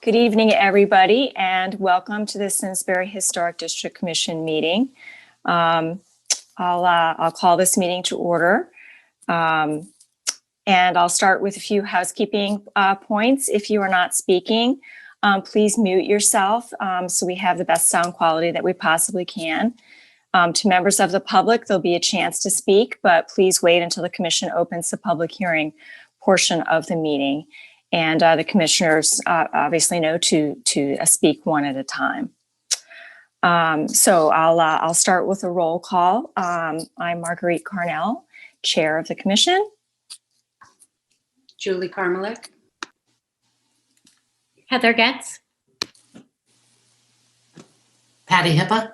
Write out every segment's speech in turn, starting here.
Good evening, everybody, and welcome to the Simsbury Historic District Commission meeting. I'll call this meeting to order, and I'll start with a few housekeeping points. If you are not speaking, please mute yourself so we have the best sound quality that we possibly can. To members of the public, there'll be a chance to speak, but please wait until the commission opens the public hearing portion of the meeting. And the commissioners obviously know to speak one at a time. So I'll start with a roll call. I'm Marguerite Carnell, Chair of the Commission. Julie Carmelik. Heather Getz. Patty Hippa.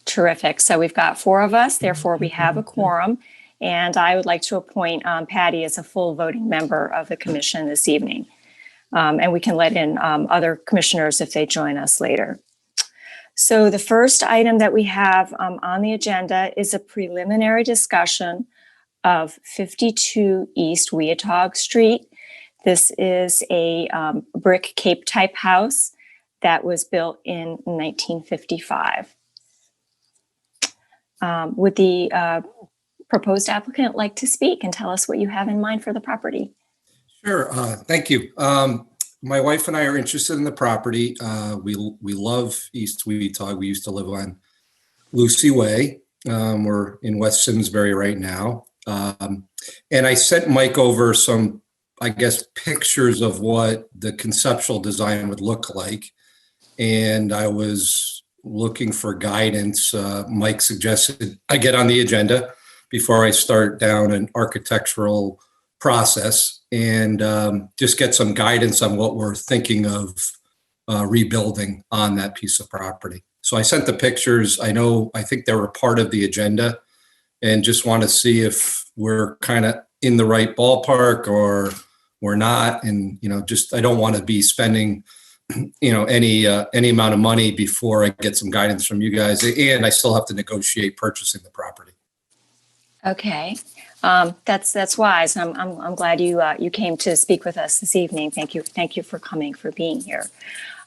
Terrific. So we've got 4 of us, therefore we have a quorum. And I would like to appoint Patty as a full voting member of the commission this evening. And we can let in other commissioners if they join us later. So the first item that we have on the agenda is a preliminary discussion of 52 East Weatog Street. This is a brick cape type house that was built in 1955. Would the proposed applicant like to speak and tell us what you have in mind for the property? Sure. Thank you. My wife and I are interested in the property. We love East Weatog. We used to live on Lucy Way. We're in West Simsbury right now. And I sent Mike over some, I guess, pictures of what the conceptual design would look like. And I was looking for guidance. Mike suggested I get on the agenda before I start down an architectural process and just get some guidance on what we're thinking of rebuilding on that piece of property. So I sent the pictures. I think they were part of the agenda and just want to see if we're kind of in the right ballpark or we're not. And, I don't want to be spending, any amount of money before I get some guidance from you guys. And I still have to negotiate purchasing the property. Okay, that's wise. I'm glad you came to speak with us this evening. Thank you for coming, for being here.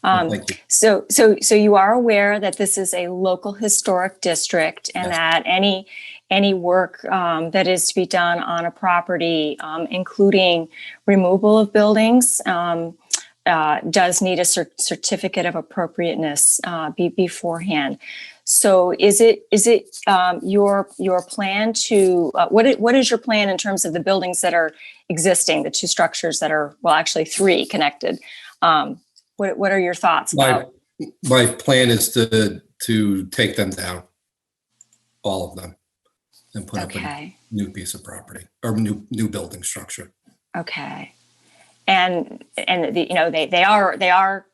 Thank you. So you are aware that this is a local historic district, and Yes. that any work that is to be done on a property, including removal of buildings, does need a certificate of appropriateness beforehand. So is it your plan to what is your plan in terms of the buildings that are existing, the 2 structures that are, well, actually 3 connected? What are your thoughts about? My plan is to take them down, all of them, and put up a new piece of property or new building structure. Okay, and they are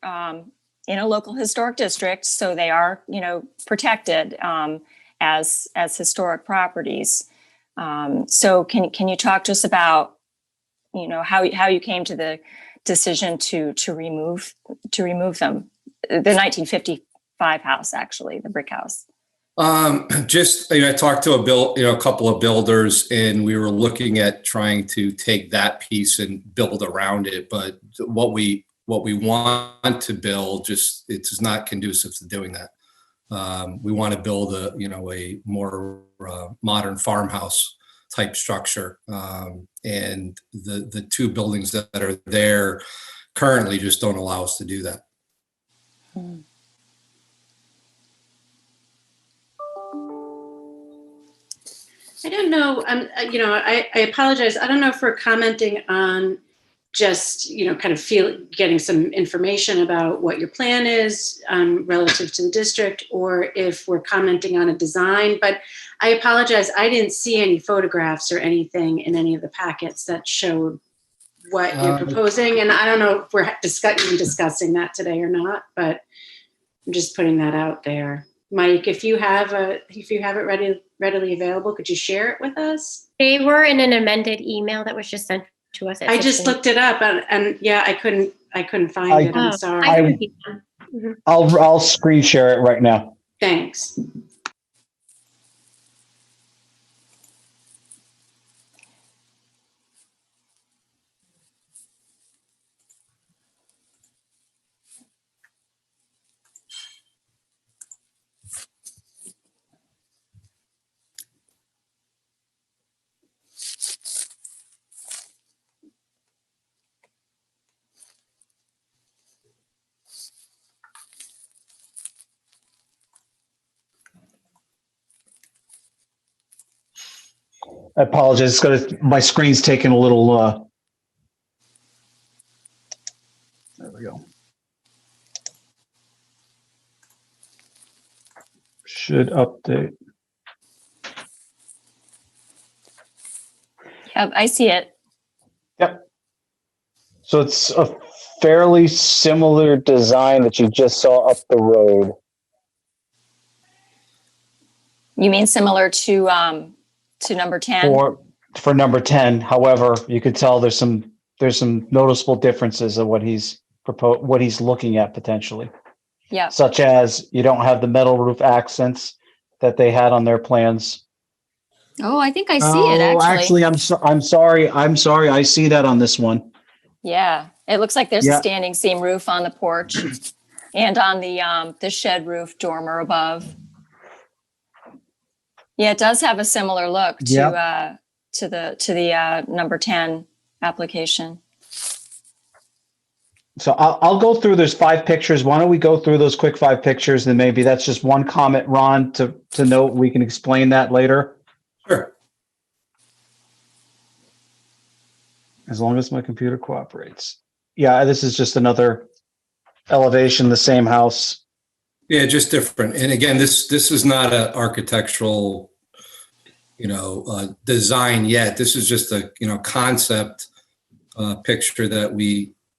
in a local historic district, so they are, protected as historic properties. So can you talk to us about, how you came to the decision to remove them? The 1955 house, actually, the brick house. I talked to a couple of builders, and we were looking at trying to take that piece and build around it. But what we want to build, it's not conducive to doing that. We want to build a more modern farmhouse type structure, and the 2 buildings that are there currently just don't allow us to do that. I don't know. I apologize. I don't know if we're commenting on just, kind of getting some information about what your plan is relative to the district, or if we're commenting on a design. But I apologize. I didn't see any photographs or anything in any of the packets that showed what you're proposing. And I don't know if we're discussing that today or not, but I'm just putting that out there. Mike, if you have it readily available, could you share it with us? They were in an amended email that was just sent to us. I just looked it up and yeah, I couldn't find it. I'm sorry. I'll screen share it right now. Thanks. I apologize. My screen's taking a little, there we go. Should update. Yep, I see it. Yep. So it's a fairly similar design that you just saw up the road. You mean similar to number 10? For number 10. However, you could tell there's some noticeable differences of what he's looking at potentially. Yeah. Such as you don't have the metal roof accents that they had on their plans. Oh, I think I see it actually. I'm sorry. I see that on this one. Yeah, it looks like there's a Yeah. standing seam roof on the porch and on the shed roof dormer above. Yeah, it does have a similar look to the number 10 application. So I'll go through. There's 5 pictures. Why don't we go through those quick 5 pictures? And maybe that's just one comment, Ron, to note. We can explain that later. Sure. As long as my computer cooperates. Yeah, this is just another elevation, the same house. Yeah, just different. And again, this is not an architectural, design yet. This is just a, concept picture that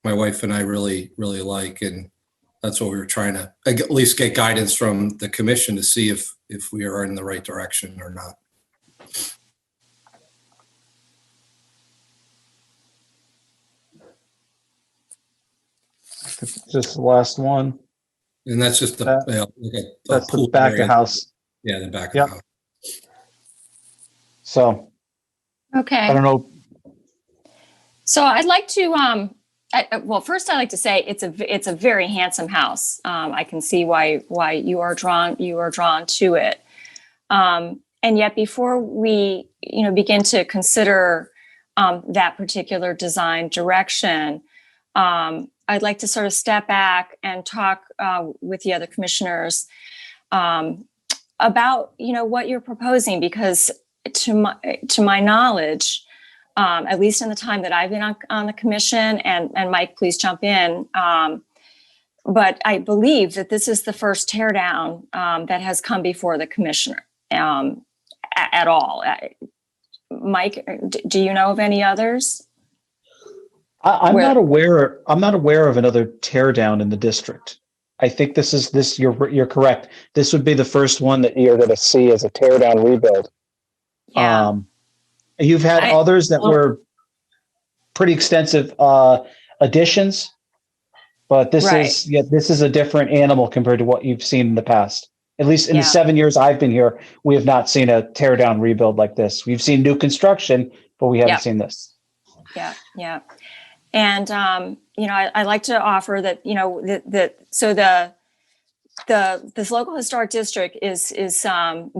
my wife and I really, really like. And that's what we were trying to at least get guidance from the commission to see if we are in the right direction or not. Just the last one. And that's just That's the back of the house. Yeah, the back of Yep. the house. So Okay. I don't know. So I'd like to well, first I'd like to say it's a very handsome house. I can see why you are drawn to it. And yet before we begin to consider that particular design direction, I'd like to sort of step back and talk with the other commissioners about what you're proposing, because to my knowledge, at least in the time that I've been on the commission, and Mike, please jump in. But I believe that this is the first tear down that has come before the commissioner at all. Mike, do you know of any others? I'm not aware of another tear down in the district. I think you're correct. This would be the first one that you're going to see as a tear down rebuild. Yeah. You've had others that were pretty extensive additions, but this is a different animal compared to what you've seen in the past. At least in the 7 years I've been here, we have not seen a tear down rebuild like this. We've seen new construction, but we haven't seen this. Yeah. Yeah. And, I like to offer that, this local historic district is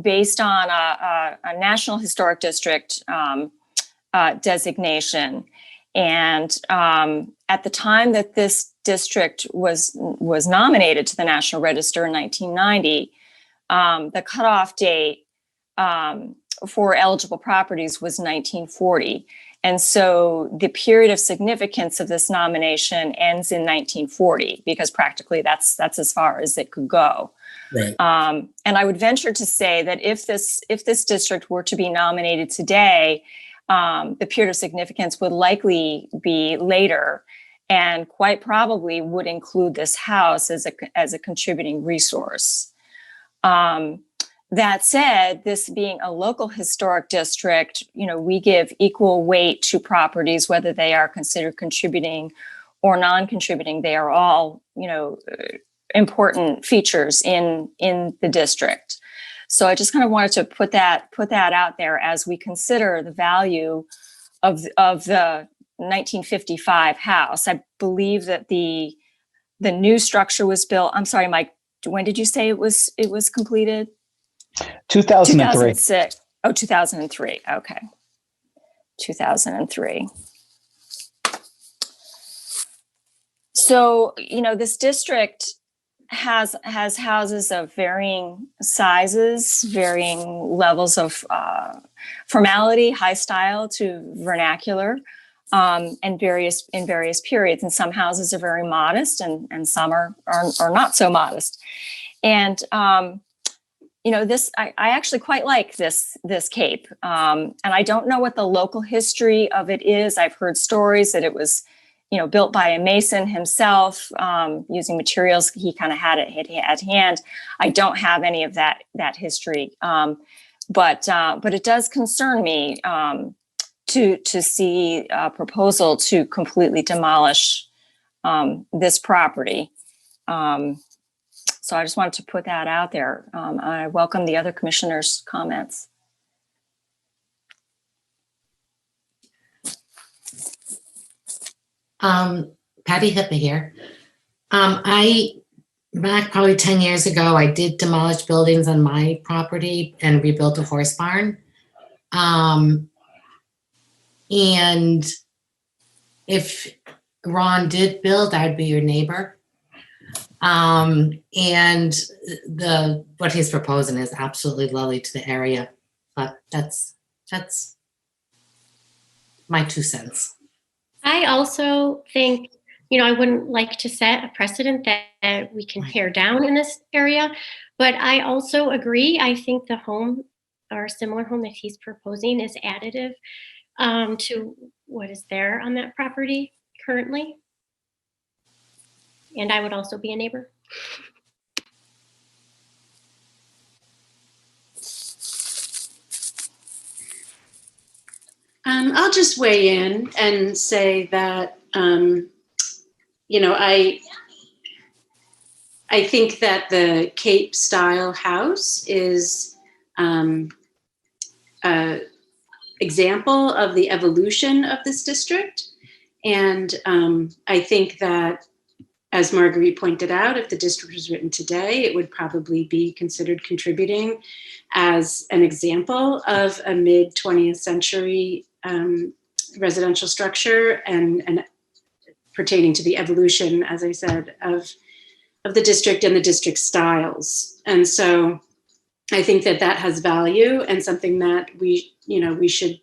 based on a national historic district designation. And at the time that this district was nominated to the National Register in 1990, the cutoff date for eligible properties was 1940. And so the period of significance of this nomination ends in 1940, because practically that's as far as it could go. Right. And I would venture to say that if this district were to be nominated today, the period of significance would likely be later, and quite probably would include this house as a contributing resource. That said, this being a local historic district, we give equal weight to properties, whether they are considered contributing or non-contributing. They are all, important features in the district. So I just kind of wanted to put that out there as we consider the value of the 1955 house. I believe that the new structure was built. I'm sorry, Mike. When did you say it was completed? 2003. 2006. Oh, 2003. Okay. 2003. So, this district has houses of varying sizes, varying levels of formality, high style to vernacular, and in various periods. And some houses are very modest, and some are not so modest. And this I actually quite like this cape, and I don't know what the local history of it is. I've heard stories that it was built by a mason himself, using materials he kind of had at hand. I don't have any of that history, but it does concern me to see a proposal to completely demolish this property. So I just wanted to put that out there. I welcome the other commissioners' comments. Patty Hippa here. Back probably 10 years ago, I did demolish buildings on my property and rebuilt a horse barn. And if Ron did build, I'd be your neighbor. And what he's proposing is absolutely lovely to the area, but that's my 2 cents. I also think, I wouldn't like to set a precedent that we can tear down in this area, but I also agree. I think the home or a similar home that he's proposing is additive to what is there on that property currently. And I would also be a neighbor. I'll just weigh in and say that, I think that the Cape style house is an example of the evolution of this district. And I think that, as Marguerite pointed out, if the district was written today, it would probably be considered contributing as an example of a mid-20th century residential structure and pertaining to the evolution, as I said, of the district and the district styles. And so I think that has value and something that we should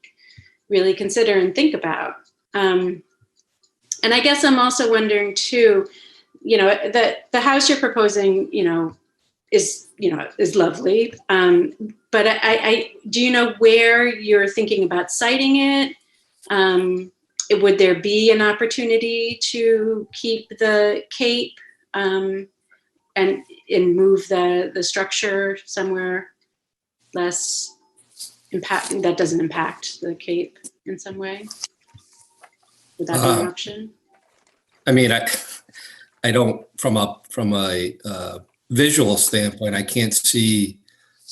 really consider and think about. And I guess I'm also wondering too, that the house you're proposing, is lovely. But I do you know where you're thinking about siting it? Would there be an opportunity to keep the Cape and move the structure somewhere less that doesn't impact the Cape in some way? Would that be an option? I mean, I don't, from a visual standpoint, I can't see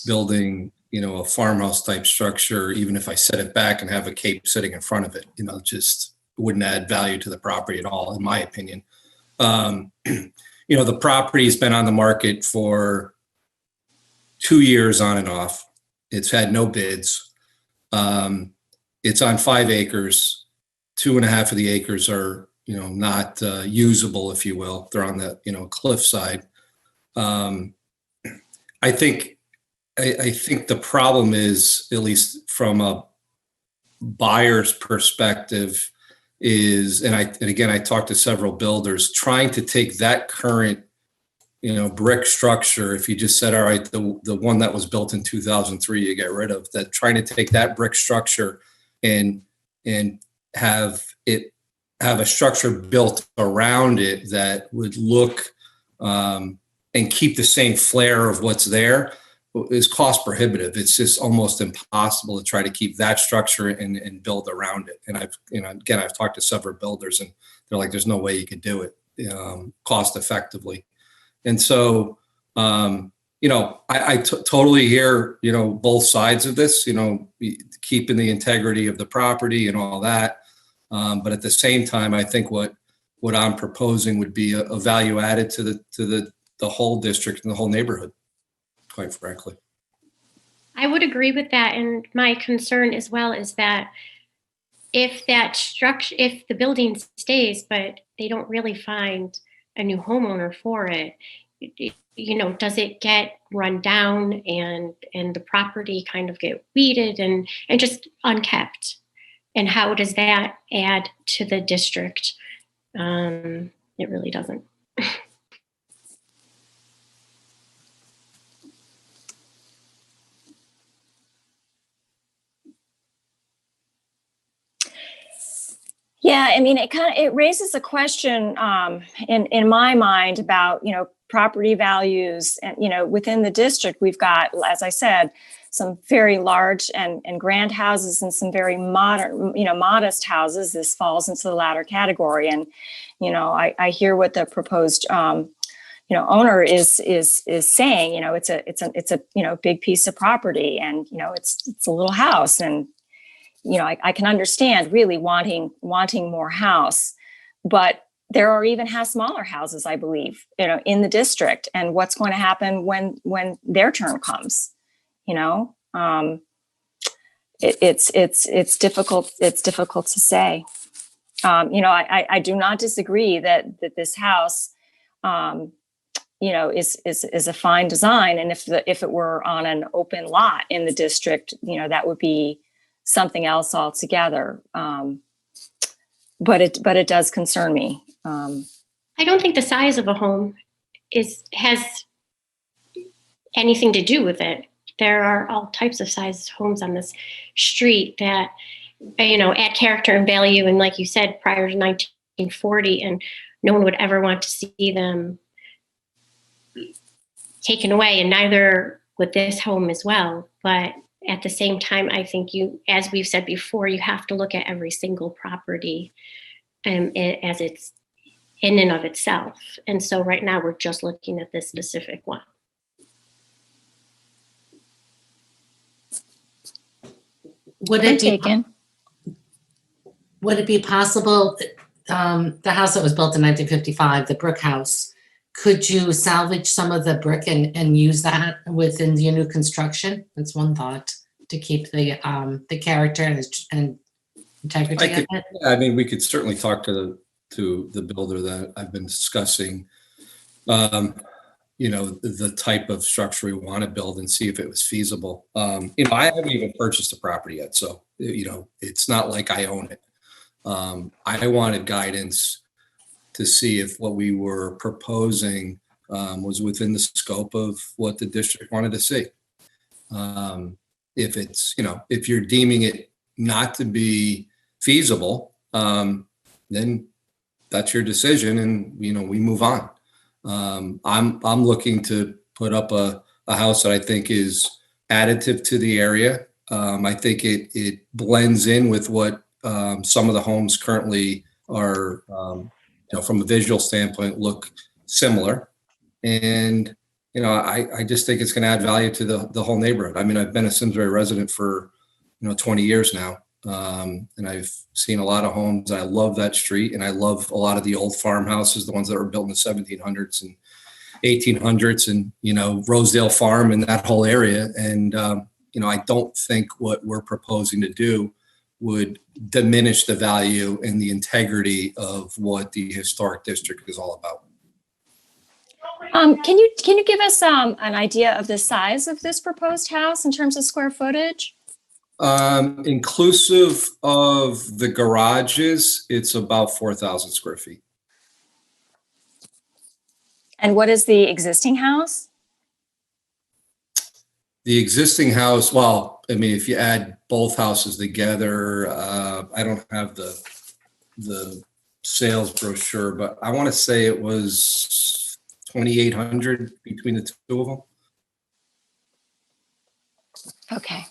building, a farmhouse type structure, even if I set it back and have a Cape sitting in front of it, just wouldn't add value to the property at all, in my opinion. The property's been on the market for 2 years on and off. It's had no bids. It's on 5 acres. 2.5 of the acres are, not usable, if you will. They're on the, cliff side. I think the problem is, at least from a buyer's perspective, and again, I talked to several builders, trying to take that current, brick structure. If you just said, all right, the one that was built in 2003, you get rid of that, trying to take that brick structure and have a structure built around it that would look and keep the same flair of what's there is cost prohibitive. It's just almost impossible to try to keep that structure and build around it. And I've talked to several builders, and they're like, there's no way you could do it cost effectively. And so, I totally hear, both sides of this, keeping the integrity of the property and all that. But at the same time, I think what I'm proposing would be a value added to the whole district and the whole neighborhood, quite frankly. I would agree with that. And my concern as well is that if the building stays, but they don't really find a new homeowner for it, does it get run down and the property kind of get weeded and just unkept? And how does that add to the district? It really doesn't. Yeah, I mean, it raises a question in my mind about, property values. And, within the district, we've got, as I said, some very large and grand houses and some very modern, modest houses. This falls into the latter category. And, I hear what the proposed owner is saying. It's a big piece of property, and it's a little house, and I can understand really wanting more house, but there are even smaller houses, I believe, in the district. And what's going to happen when their turn comes? It's difficult. It's difficult to say. I do not disagree that this house, is a fine design. And if it were on an open lot in the district, that would be something else altogether. But it does concern me. I don't think the size of a home has anything to do with it. There are all types of size homes on this street that, add character and value. And like you said, prior to 1940, and no one would ever want to see them taken away, and neither would this home as well. But at the same time, I think as we've said before, you have to look at every single property as it's in and of itself. And so right now we're just looking at this specific one. Would it be possible, the house that was built in 1955, the brick house, could you salvage some of the brick and use that within your new construction? That's one thought, to keep the character and integrity of it. I mean, we could certainly talk to the builder that I've been discussing, the type of structure we want to build and see if it was feasible. I haven't even purchased a property yet, so, it's not like I own it. I wanted guidance to see if what we were proposing was within the scope of what the district wanted to see. If it's, if you're deeming it not to be feasible, then that's your decision, and we move on. I'm looking to put up a house that I think is additive to the area. I think it blends in with what some of the homes currently are, from a visual standpoint, look similar. And, I just think it's going to add value to the whole neighborhood. I mean, I've been a Simsbury resident for, 20 years now. And I've seen a lot of homes. I love that street, and I love a lot of the old farmhouses, the ones that were built in the 1700s and 1800s, and, Rosedale Farm and that whole area. And, I don't think what we're proposing to do would diminish the value and the integrity of what the historic district is all about. Can you give us an idea of the size of this proposed house in terms of square footage? Inclusive of the garages, it's about 4,000 square feet. And what is the existing house? The existing house, well, I mean, if you add both houses together, I don't have the sales brochure, but I want to say it was 2,800 between the two of them. Okay.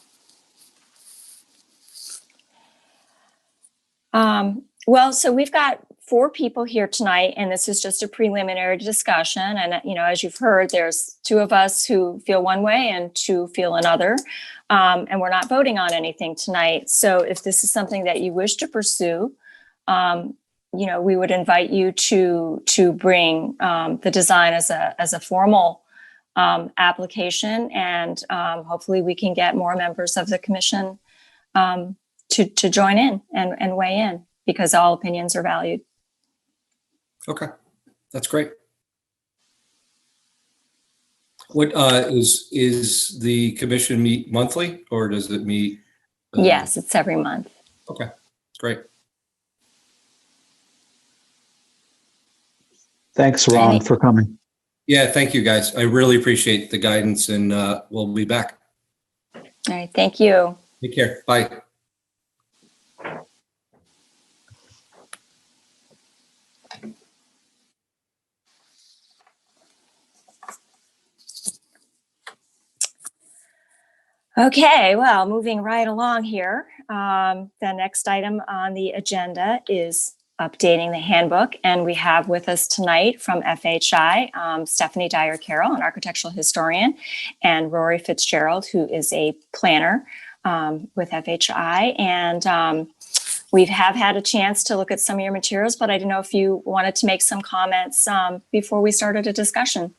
Well, so we've got 4 people here tonight, and this is just a preliminary discussion. And, as you've heard, there's 2 of us who feel one way and 2 feel another. And we're not voting on anything tonight. So if this is something that you wish to pursue, we would invite you to bring the design as a formal application, and hopefully we can get more members of the commission to join in and weigh in, because all opinions are valued. Okay, that's great. What is the commission meet monthly or does it meet? Yes, it's every month. Okay, great. Thanks, Ron, for coming. Yeah, thank you guys. I really appreciate the guidance and we'll be back. All right, thank you. Take care. Bye. Okay, well, moving right along here. The next item on the agenda is updating the handbook. And we have with us tonight from FHI, Stephanie Dyer Carroll, an architectural historian, and Rory Fitzgerald, who is a planner with FHI. And we have had a chance to look at some of your materials, but I don't know if you wanted to make some comments before we started a discussion.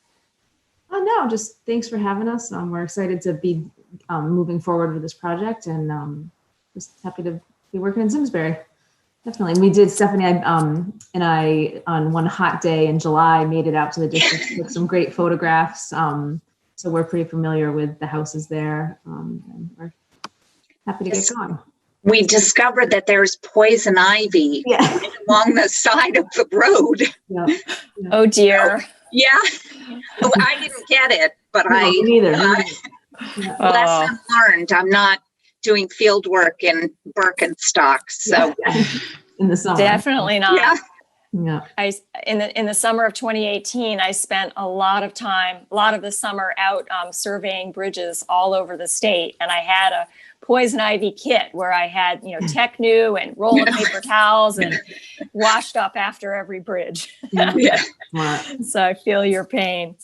Oh, no, just thanks for having us. We're excited to be moving forward with this project and just happy to be working in Simsbury. Definitely. And we did, Stephanie and I, on one hot day in July, made it out to the district, took some great photographs. So we're pretty familiar with the houses there. And we're happy to get going. We discovered that there's poison ivy along the side of the road. Yeah. Oh, dear. Yeah. Oh, I didn't get it, but No, me neither. Lesson learned. I'm not doing field work in Birkenstock. So in the summer. Definitely not. Yeah. In the summer of 2018, I spent a lot of the summer out surveying bridges all over the state, and I had a poison ivy kit where I had, Tecnu and rolling paper towels and washed up after every bridge. So I feel your pain.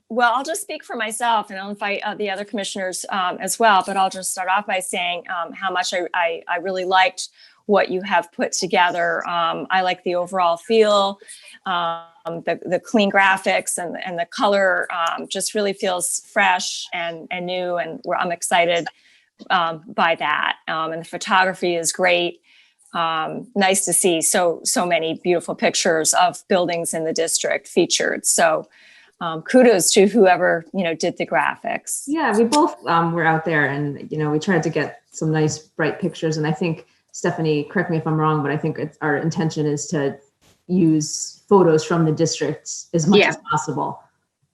Well, I'll just speak for myself and I'll invite the other commissioners as well, but I'll just start off by saying how much I really liked what you have put together. I like the overall feel, the clean graphics and the color just really feels fresh and new, and I'm excited by that. And the photography is great. Nice to see so many beautiful pictures of buildings in the district featured. So kudos to whoever, did the graphics. Yeah, we both were out there and, we tried to get some nice bright pictures. And I think, Stephanie, correct me if I'm wrong, but I think our intention is to use photos from the district as much as possible.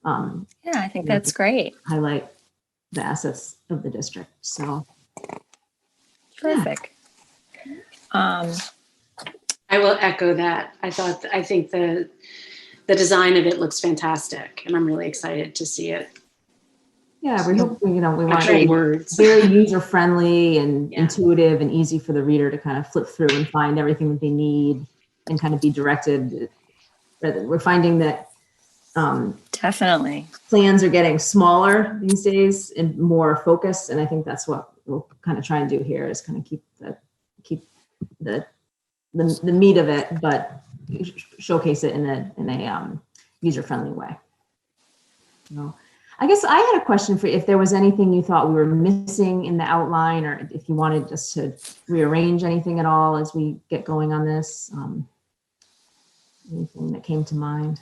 I think that's great. Highlight the assets of the district. So terrific. I will echo that. I think the design of it looks fantastic, and I'm really excited to see it. Yeah, we hope, we want words. Very user-friendly and intuitive and easy for the reader to kind of flip through and find everything that they need and kind of be directed. We're finding that definitely plans are getting smaller these days and more focused. And I think that's what we'll kind of try and do here is kind of keep the meat of it, but showcase it in a user-friendly way. I guess I had a question for you, if there was anything you thought we were missing in the outline, or if you wanted us to rearrange anything at all as we get going on this. Anything that came to mind?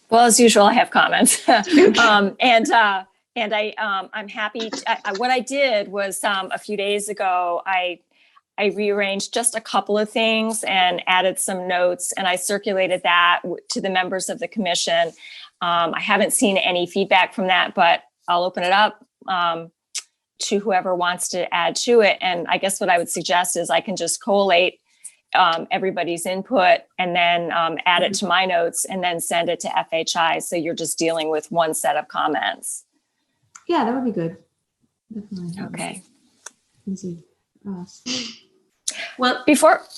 Well, as usual, I have comments. I'm happy. What I did was a few days ago, I rearranged just a couple of things and added some notes, and I circulated that to the members of the commission. I haven't seen any feedback from that, but I'll open it up to whoever wants to add to it. And I guess what I would suggest is I can just collate everybody's input and then add it to my notes and then send it to FHI. So you're just dealing with one set of comments. Yeah, that would be good. Definitely. Okay. Easy for us. Well,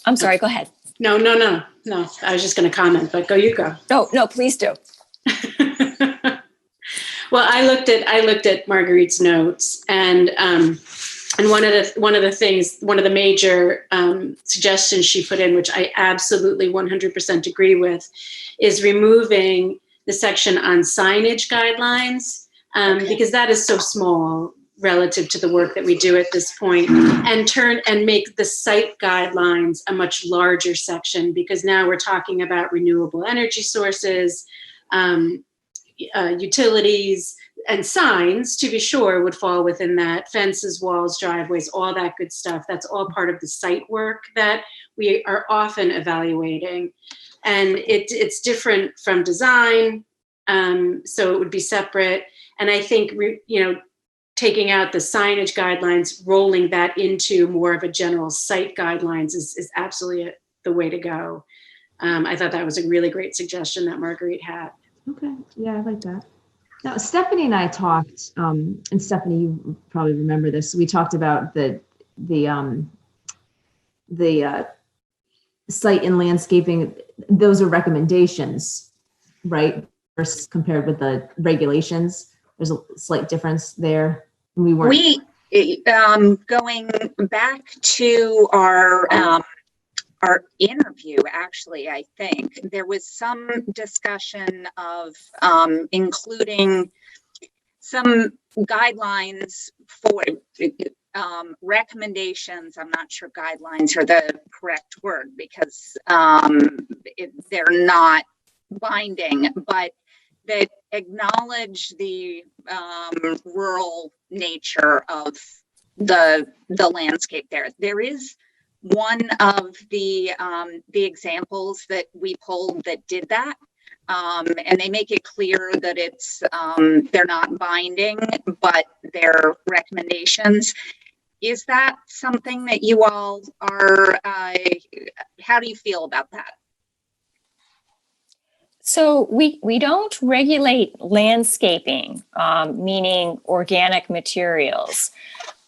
I'm sorry, go ahead. No. I was just going to comment, but you go. No, please do. Well, I looked at Marguerite's notes, and one of the major suggestions she put in, which I absolutely 100% agree with, is removing the section on signage guidelines, because that is so small relative to the work that we do at this point, and make the site guidelines a much larger section, because now we're talking about renewable energy sources, utilities and signs, to be sure, would fall within that. Fences, walls, driveways, all that good stuff. That's all part of the site work that we are often evaluating. And it's different from design, so it would be separate. And I think, taking out the signage guidelines, rolling that into more of a general site guidelines is absolutely the way to go. I thought that was a really great suggestion that Marguerite had. Okay, yeah, I like that. Now, Stephanie and I talked, and Stephanie, you probably remember this. We talked about the site and landscaping. Those are recommendations, right? Versus compared with the regulations. There's a slight difference there. We going back to our interview, actually, I think there was some discussion of including some guidelines for recommendations. I'm not sure guidelines are the correct word because they're not binding, but that acknowledge the rural nature of the landscape there. There is one of the examples that we pulled that did that, and they make it clear that it's they're not binding, but they're recommendations. Is that something that you all are? How do you feel about that? So we don't regulate landscaping, meaning organic materials.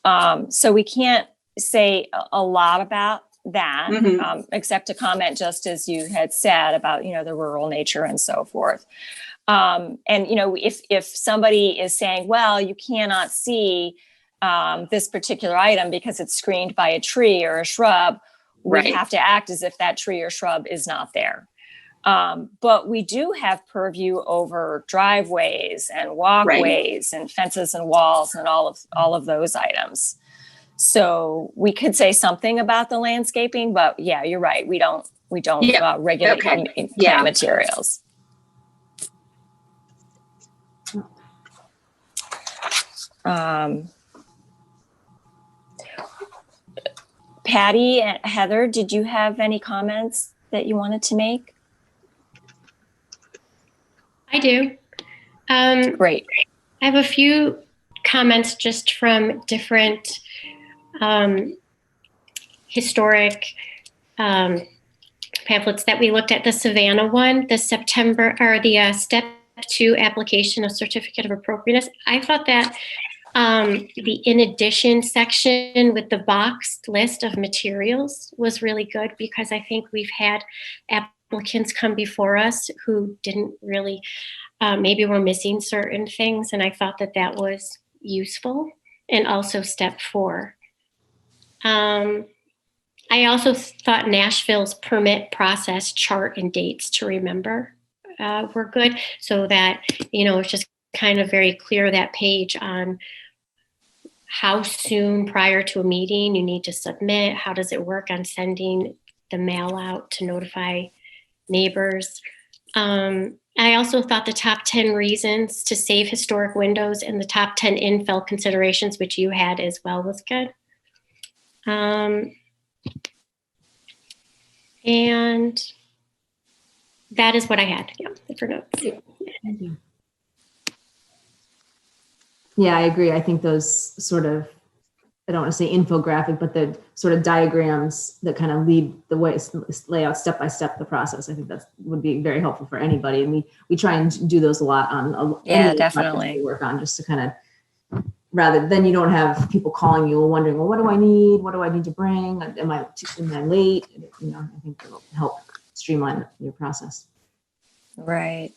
So we can't say a lot about that, except to comment, just as you had said, about, the rural nature and so forth. And, if somebody is saying, well, you cannot see this particular item because it's screened by a tree or a shrub, we have to act as if that tree or shrub is not there. But we do have purview over driveways and walkways and fences and walls and all of those items. So we could say something about the landscaping, but yeah, you're right. We don't regulate plant materials. Patty and Heather, did you have any comments that you wanted to make? I do. Great. I have a few comments just from different historic pamphlets that we looked at. The Savannah one, the September, or the step 2 application of certificate of appropriateness. I thought that the in addition section with the boxed list of materials was really good, because I think we've had applicants come before us who didn't really, maybe were missing certain things. And I thought that was useful. And also step 4. I also thought Nashville's permit process chart and dates to remember were good, so that, it's just kind of very clear, that page on how soon prior to a meeting you need to submit, how does it work on sending the mail out to notify neighbors. I also thought the top 10 reasons to save historic windows and the top 10 infill considerations, which you had as well, was good. And that is what I had for notes. Thank you. Yeah, I agree. I think those sort of, I don't want to say infographic, but the sort of diagrams that kind of lead the way, lay out step by step the process. I think that would be very helpful for anybody. And we try and do those a lot on. Definitely. We work on, just to kind of, rather than you don't have people calling you wondering, well, what do I need? What do I need to bring? Am I late? I think it'll help streamline your process. Right.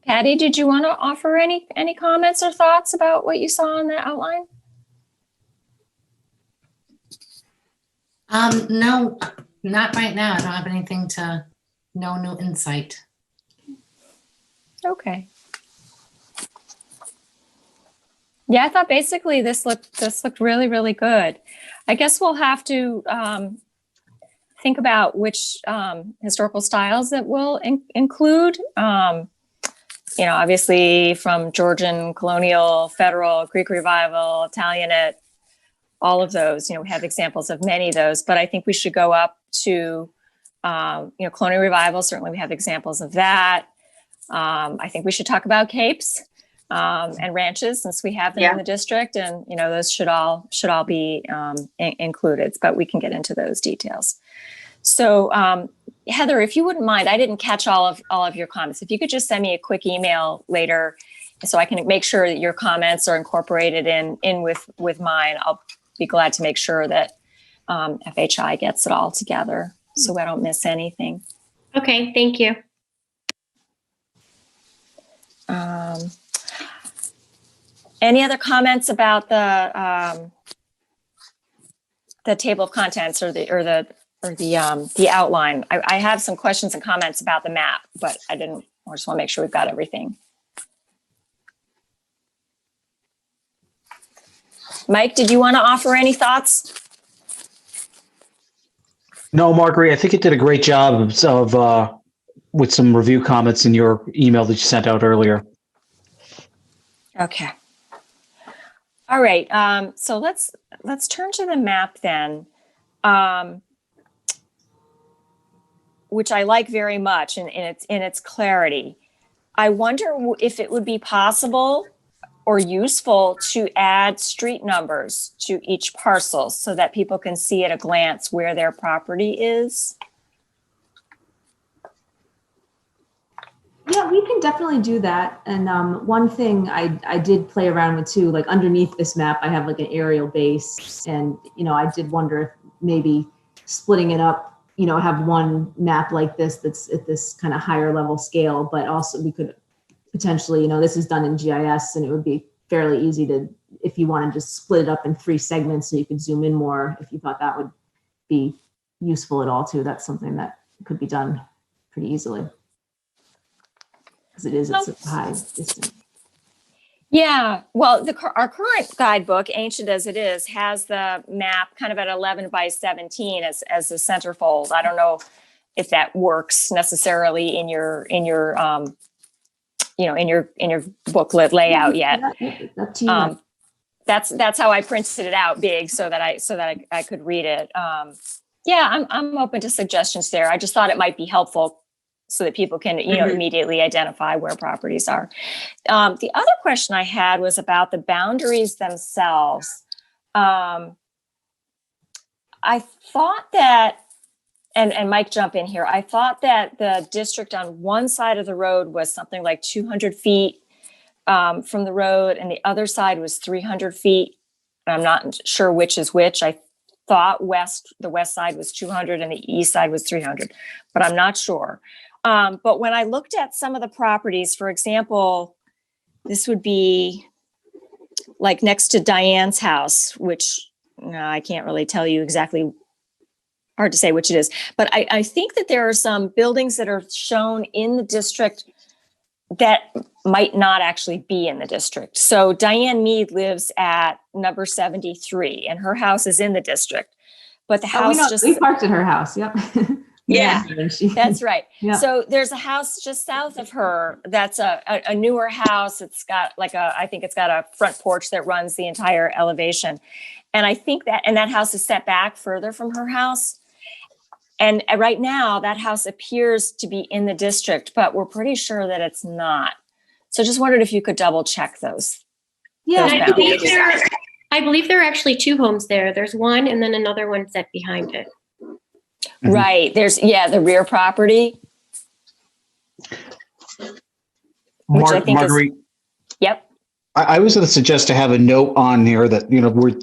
Patty, did you want to offer any comments or thoughts about what you saw in that outline? No, not right now. I don't have anything no new insight. Okay. Yeah, I thought basically this looked really, really good. I guess we'll have to think about which historical styles that we'll include. Obviously from Georgian, colonial, federal, Greek revival, Italianate, all of those, we have examples of many of those, but I think we should go up to, colonial revival. Certainly we have examples of that. I think we should talk about capes and ranches, since we have them in the district, and, those should all be included, but we can get into those details. So, Heather, if you wouldn't mind, I didn't catch all of your comments. If you could just send me a quick email later, so I can make sure that your comments are incorporated in with mine. I'll be glad to make sure that FHI gets it all together, so I don't miss anything. Okay, thank you. Any other comments about the table of contents or the outline? I have some questions and comments about the map, but I just want to make sure we've got everything. Mike, did you want to offer any thoughts? No, Marguerite, I think it did a great job of with some review comments in your email that you sent out earlier. Okay. All right. So let's turn to the map then, which I like very much in its clarity. I wonder if it would be possible or useful to add street numbers to each parcel so that people can see at a glance where their property is. Yeah, we can definitely do that. And one thing I did play around with too, like underneath this map, I have like an aerial base, and I did wonder if maybe splitting it up, have one map like this that's at this kind of higher level scale, but also we could potentially, this is done in GIS, and it would be fairly easy to, if you want to just split it up in 3 segments so you could zoom in more, if you thought that would be useful at all too. That's something that could be done pretty easily, because it's a high distance. Yeah, well, our current guidebook, ancient as it is, has the map kind of at 11 by 17 as the centerfold. I don't know if that works necessarily in your booklet layout yet. That's how I printed it out big so that I could read it. I'm open to suggestions there. I just thought it might be helpful so that people can, immediately identify where properties are. The other question I had was about the boundaries themselves. I thought that, and Mike, jump in here. I thought that the district on one side of the road was something like 200 feet from the road, and the other side was 300 feet. I'm not sure which is which. I thought the west side was 200 and the east side was 300, but I'm not sure. But when I looked at some of the properties, for example, this would be like next to Diane's house, which I can't really tell you exactly, hard to say which it is. But I think that there are some buildings that are shown in the district that might not actually be in the district. So Diane Mead lives at number 73 and her house is in the district. But the house we parked at her house. Yep. Yeah, that's right. Yeah. So there's a house just south of her that's a newer house. It's got I think it's got a front porch that runs the entire elevation. And I think that house is set back further from her house. And right now that house appears to be in the district, but we're pretty sure that it's not. So just wondered if you could double check those. Yeah, I believe there are actually 2 homes there. There's one and then another one set behind it. Mm-hmm. Right. There's, the rear property. Marguerite. Yep. I was going to suggest to have a note on here that,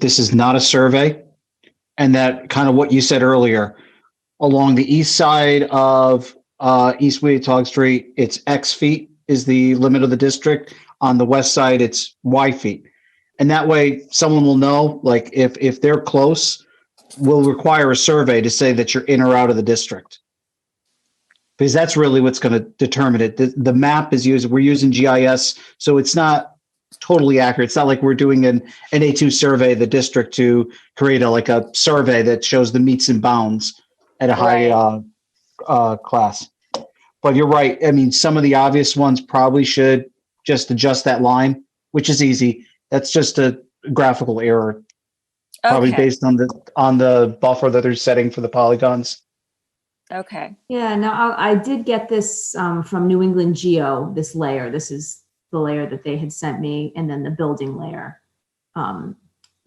this is not a survey, and that kind of what you said earlier, along the east side of East Weatog Street, it's X feet is the limit of the district. On the west side, it's Y feet. And that way someone will know, like if they're close, will require a survey to say that you're in or out of the district. Because that's really what's going to determine it. The map is we're using GIS, so it's not totally accurate. It's not like we're doing an A2 survey of the district to create a survey that shows the meets and bounds. at a high class. But you're right. I mean, some of the obvious ones probably should just adjust that line, which is easy. That's just a graphical error, probably Okay. based on the buffer that they're setting for the polygons. Okay. Yeah, no, I did get this from New England Geo, this layer. This is the layer that they had sent me, and then the building layer.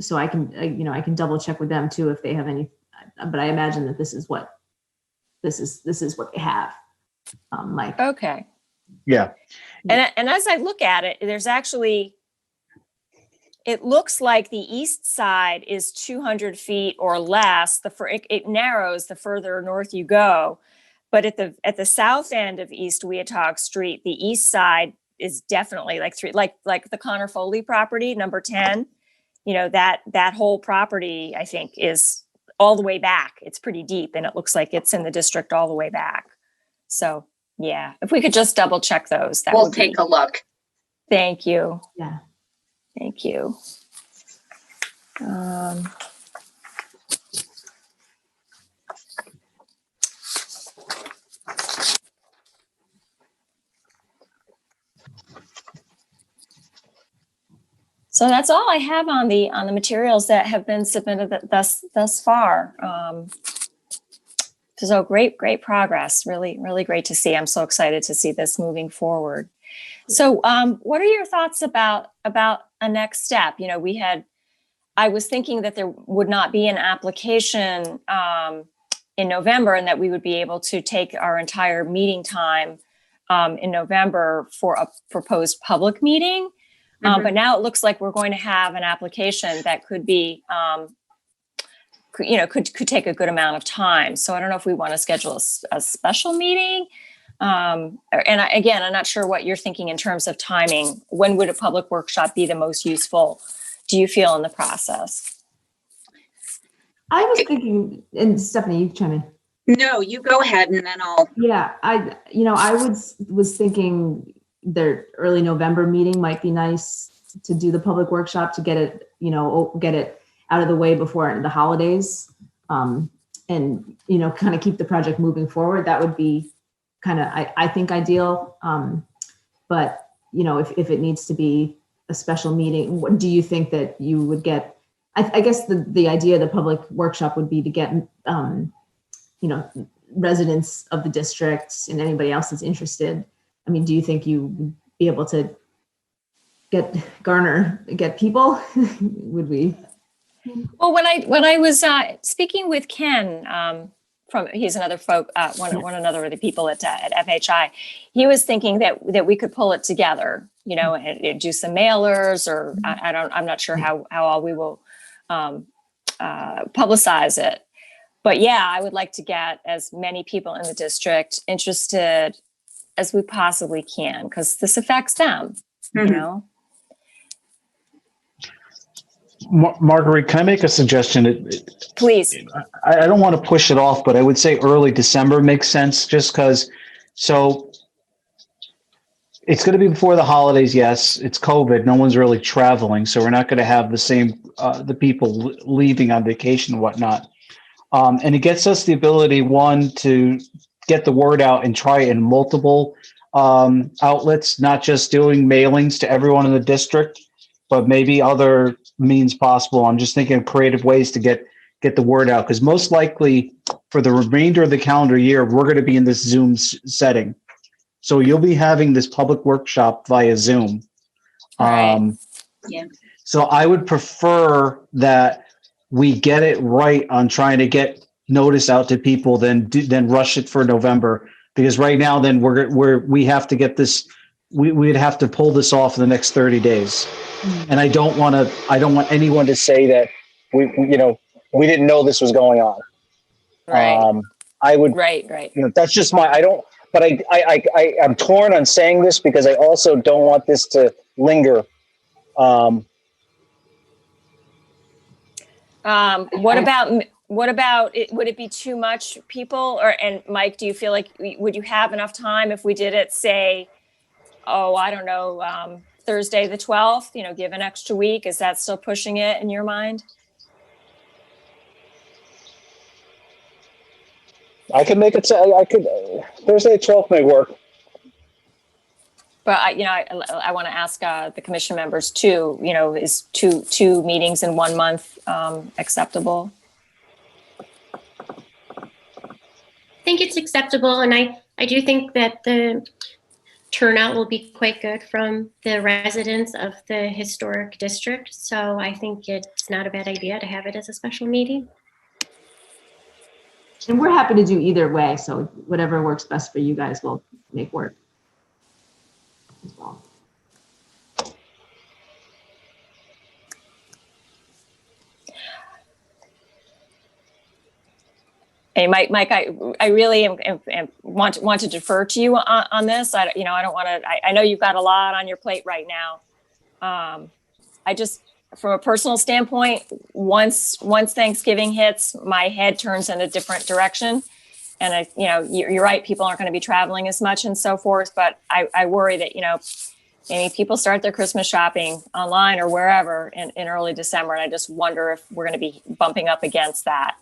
So I can, I can double check with them too if they have any, but I imagine that this is what they have, Mike. Okay. Yeah. And as I look at it, there's actually, it looks like the east side is 200 feet or less. It narrows the further north you go. But at the south end of East Weatog Street, the east side is definitely like the Connor Foley property, number 10. That whole property, I think, is all the way back. It's pretty deep, and it looks like it's in the district all the way back. So, yeah, if we could just double check those, that We'll would take a look. Thank you. Yeah. Thank you. So that's all I have on the materials that have been submitted thus far. So great progress. Really, really great to see. I'm so excited to see this moving forward. So what are your thoughts about a next step? I was thinking that there would not be an application in November, and that we would be able to take our entire meeting time in November for a proposed public meeting. But now it looks like we're going to have an application that could be, could take a good amount of time. So I don't know if we want to schedule a special meeting. I'm not sure what you're thinking in terms of timing. When would a public workshop be the most useful, do you feel, in the process? I was thinking, and Stephanie, you chime in. No, you go ahead and then I'll. Yeah, I was thinking their early November meeting might be nice to do the public workshop to get it, get it out of the way before the holidays, and kind of keep the project moving forward. That would be kind of, I think, ideal. But if it needs to be a special meeting, what do you think that you would get? I guess the idea of the public workshop would be to get residents of the district and anybody else that's interested. I mean, do you think you would be able to get people? Would we? Well, when I was speaking with Ken, he's another another of the people at FHI, he was thinking that we could pull it together, and do some mailers, or I'm not sure how all we will publicize it. But yeah, I would like to get as many people in the district interested as we possibly can, because this affects them, Marguerite, can I make a suggestion? Please. I don't want to push it off, but I would say early December makes sense, just because. So it's going to be before the holidays. Yes, it's COVID. No one's really traveling, so we're not going to have the same the people leaving on vacation and whatnot. And it gets us the ability, one, to get the word out and try it in multiple outlets, not just doing mailings to everyone in the district, but maybe other means possible. I'm just thinking of creative ways to get the word out, because most likely for the remainder of the calendar year, we're going to be in this Zoom setting. So you'll be having this public workshop via Zoom. Right. Yeah. So I would prefer that we get it right on trying to get notice out to people, then rush it for November, because right now then we have to get this. We'd have to pull this off in the next 30 days. And I don't want anyone to say that we didn't know this was going on. Right. I would, right. That's just but I'm torn on saying this, because I also don't want this to linger. What about it? Would it be too much people? And Mike, do you feel like would you have enough time if we did it, say, I don't know, Thursday the 12th, give an extra week? Is that still pushing it in your mind? I could make it, I could, Thursday 12th may work. But I want to ask the commission members too, is two meetings in 1 month acceptable? I think it's acceptable, and I do think that the turnout will be quite good from the residents of the historic district. So I think it's not a bad idea to have it as a special meeting. And we're happy to do either way. So whatever works best for you guys will make work as well. Hey, Mike, I really want to defer to you on this. I don't want to. I know you've got a lot on your plate right now. I just, from a personal standpoint, once Thanksgiving hits, my head turns in a different direction, and you're right. People aren't going to be traveling as much and so forth. But I worry that maybe people start their Christmas shopping online or wherever in early December, and I just wonder if we're going to be bumping up against that.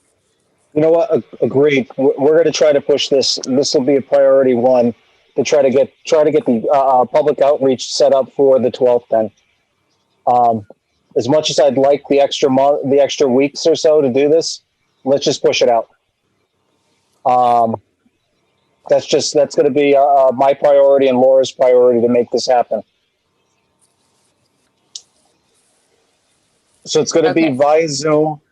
You know what? Agreed. We're going to try to push this. This will be a priority one to try to get the public outreach set up for the 12th. Then, as much as I'd like the extra weeks or so to do this, let's just push it out. That's going to be my priority and Laura's priority to make this happen. So it's going to be via Zoom.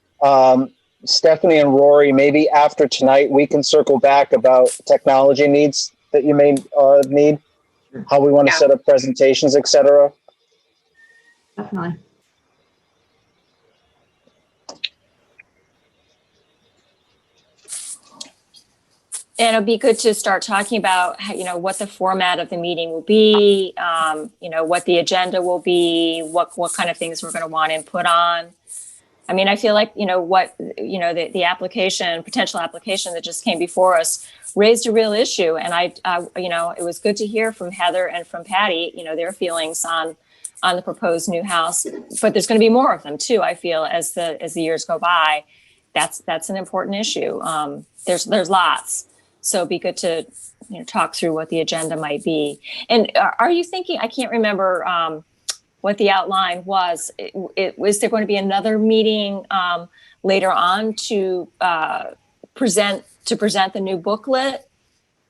Stephanie and Rory, maybe after tonight, we can circle back about technology needs that you may need, how we want to set up presentations, etc. Definitely. And it'll be good to start talking about, what the format of the meeting will be, what the agenda will be, what kind of things we're going to want input on. I mean, I feel like, the application, potential application that just came before us raised a real issue. And it was good to hear from Heather and from Patty, their feelings on the proposed new house. But there's going to be more of them too, I feel, as the years go by. That's an important issue. There's lots. So it'd be good to talk through what the agenda might be. And are you thinking, I can't remember what the outline was. Was there going to be another meeting later on to present the new booklet,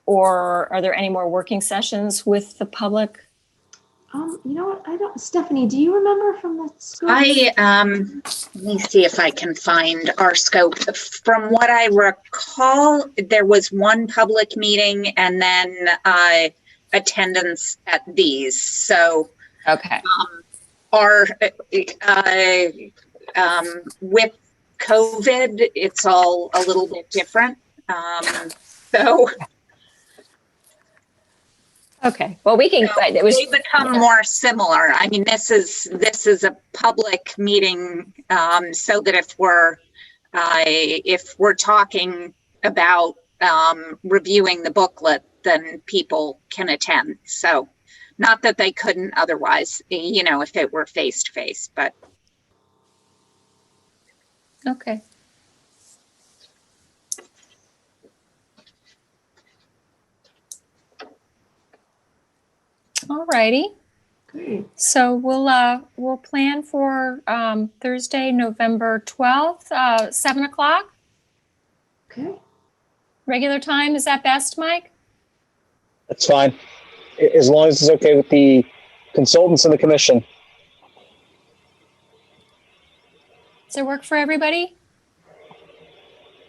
or are there any more working sessions with the public? You know what? I don't. Stephanie, do you remember from the scope? Let me see if I can find our scope. From what I recall, there was one public meeting and then attendance at these. So Okay. With COVID, it's all a little bit different. So. Okay. Well, we can. They become more similar. I mean, this is a public meeting, so that if we're talking about reviewing the booklet, then people can attend. So, not that they couldn't otherwise, if it were face to face, but. Okay. All righty. Great. So we'll plan for Thursday, November 12th, 7:00. Okay. Regular time, is that best, Mike? That's fine, as long as it's okay with the consultants and the commission. Does it work for everybody?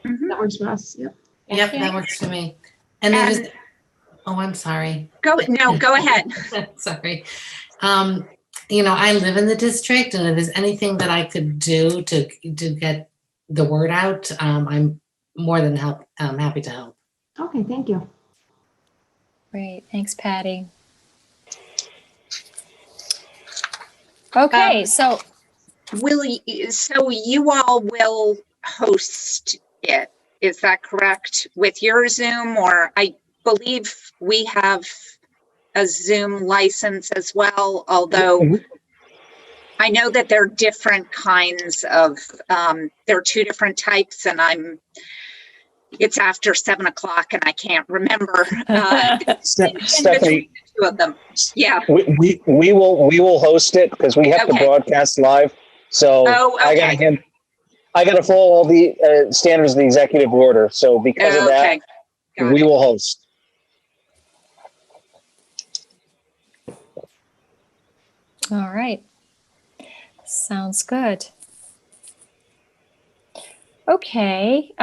That works for us. Yep. Yep, that works for me. And then just, I'm sorry. Go ahead. Sorry. I live in the district, and if there's anything that I could do to get the word out, I'm more than happy to help. Okay, thank you. Great. Thanks, Patty. Okay, so you all will host it, is that correct? With your Zoom, or I believe we have a Zoom license as well, although I know that there are different kinds of, there are two different types, and it's after 7 o'clock and I can't remember. Stephanie, Two of them. Yeah. we will host it because we have to Okay. broadcast live. So Oh, okay. I gotta follow all the standards of the executive order. So because of that, Okay. Got we it. will host. All right. Sounds good. Okay.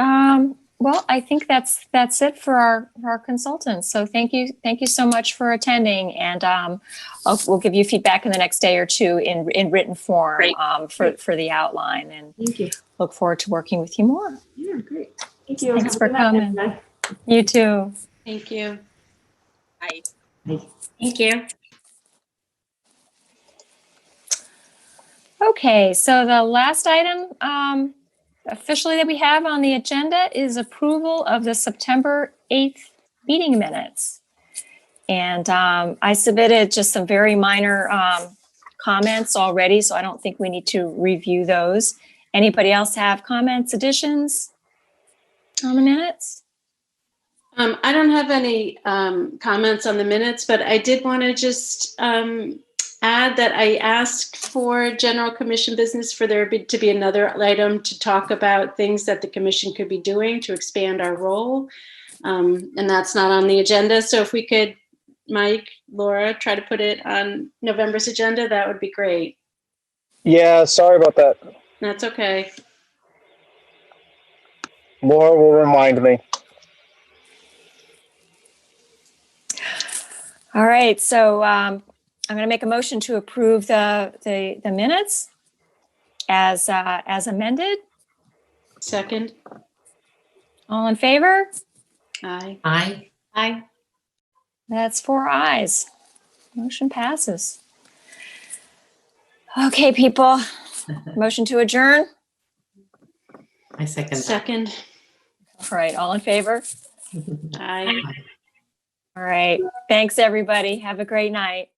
Well, I think that's it for our consultants. So thank you so much for attending, and we'll give you feedback in the next day or two in written form Great. for the outline, and Thank you. look forward to working with you more. Yeah, great. Thank you. Thanks Have a for good night, coming. everybody. You too. Thank you. Bye. Thank you. Okay, so the last item officially that we have on the agenda is approval of the September 8th meeting minutes. And I submitted just some very minor comments already, so I don't think we need to review those. Anybody else have comments, additions on the minutes? I don't have any comments on the minutes, but I did want to just add that I asked for general commission business for there to be another item to talk about things that the commission could be doing to expand our role. And that's not on the agenda. So if we could, Mike, Laura, try to put it on November's agenda, that would be great. Yeah, sorry about that. That's okay. Laura will remind me. All right, so I'm going to make a motion to approve the minutes as amended. Second. All in favor? Aye. Aye. Aye. That's 4 ayes. Motion passes. Okay, people. Motion to adjourn. I second that. Second. All right, all in favor? Aye. All right. Thanks, everybody. Have a great night.